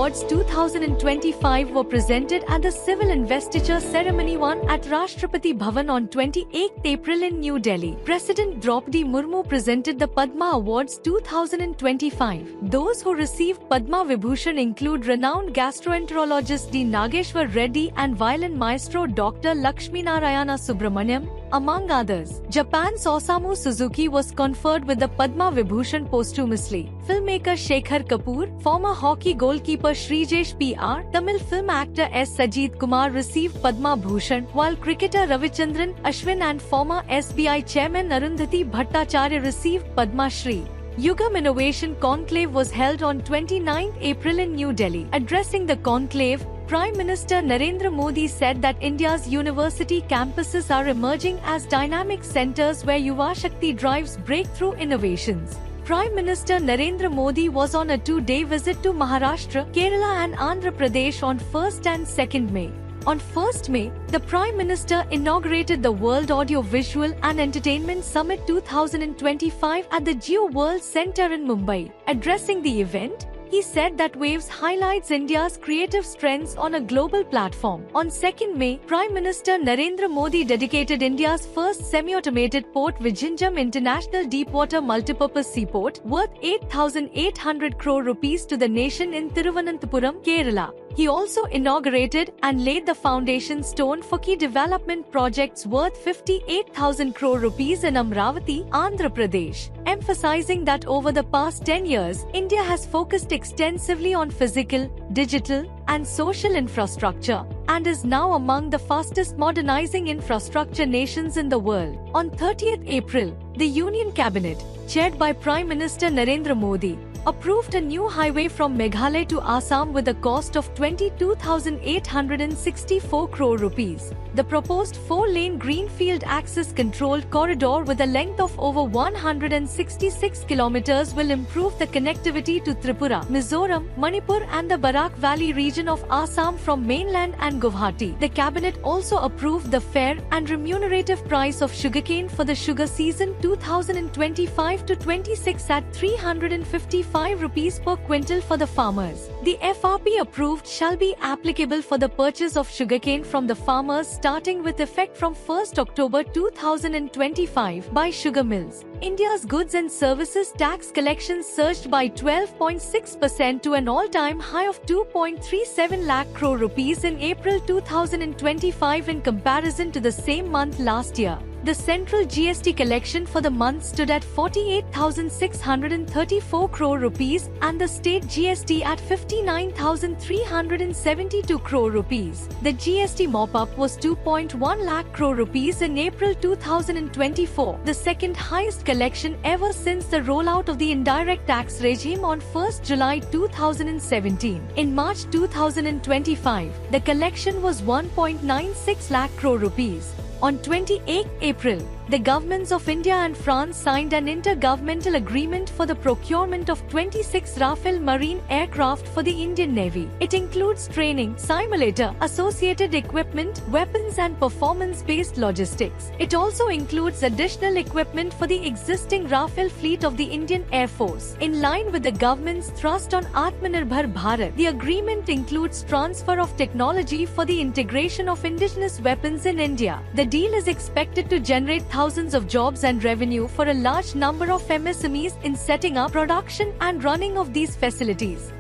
Awards 2025 were presented at the Civil Investiture Ceremony 1 at Rashtrapati Bhavan on 28 April in New Delhi. President Draupadi Murmu presented the Padma Awards 2025. Those who received Padma Vibhushan include renowned gastroenterologist D. Nageshwar Reddy and violin maestro Dr. Lakshminarayana Subramaniam, among others. Japan's Osamu Suzuki was conferred with the Padma Vibhushan posthumously. Filmmaker Shekhar Kapoor, former hockey goalkeeper Shrijesh P.R., Tamil film actor S. Sajid Kumar received Padma Bhushan, while cricketer Ravichandran Ashwin and former SBI chairman Arundhati Bhattacharya received Padma Shri. Yugam Innovation Conclave was held on 29 April in New Delhi. Addressing the conclave, Prime Minister Narendra Modi said that India's university campuses are emerging as dynamic centers where Yuva Shakti drives breakthrough innovations. Prime Minister Narendra Modi was on a two-day visit to Maharashtra, Kerala and Andhra Pradesh on 1st and 2nd May. On 1st May, the Prime Minister inaugurated the World Audio Visual and Entertainment Summit 2025 at the Geo World Centre in Mumbai. Addressing the event, he said that Waves highlights India's creative strengths on a global platform. On 2nd May, Prime Minister Narendra Modi dedicated India's first semi-automated port Vizhinjam International Deepwater Multipurpose Seaport, worth 8,800 crore rupees to the nation in Thiruvananthapuram, Kerala. He also inaugurated and laid the foundation stone for key development projects worth 58,000 crore rupees in Amravati, Andhra Pradesh, emphasizing that over the past 10 years, India has focused extensively on physical, digital, and social infrastructure, and is now among the fastest modernizing infrastructure nations in the world. On 30th April, the Union Cabinet, chaired by Prime Minister Narendra Modi, approved a new highway from Meghalaya to Assam with a cost of 22,864 crore rupees. The proposed 4-lane greenfield access-controlled corridor with a length of over 166 kilometers will improve the connectivity to Tripura, Mizoram, Manipur and the Barak Valley region of Assam from mainland and Guwahati. The cabinet also approved the fair and remunerative price of sugarcane for the sugar season 2025-26 at 355 rupees per quintal for the farmers. The FRP approved shall be applicable for the purchase of sugarcane from the farmers starting with effect from 1st October 2025 by sugar mills. India's goods and services tax collections surged by 12.6% to an all-time high of 2.37 lakh crore rupees in April 2025 in comparison to the same month last year. The central GST collection for the month stood at 48,634 crore rupees and the state GST at 59,372 crore rupees. The GST mop-up was 2.1 lakh crore rupees in April 2024, the second highest collection ever since the rollout of the indirect tax regime on 1st July 2017. In March 2025, the collection was 1.96 lakh crore rupees. On 28 April, the governments of India and France signed an intergovernmental agreement for the procurement of 26 Rafale marine aircraft for the Indian Navy. It includes training, simulator, associated equipment, weapons and performance-based logistics. It also includes additional equipment for the existing Rafale fleet of the Indian Air Force. In line with the government's thrust on Atmanirbhar Bharat, the agreement includes transfer of technology for the integration of indigenous weapons in India. The deal is expected to generate thousands of jobs and revenue for a large number of MSMEs in setting up, production and running of these facilities.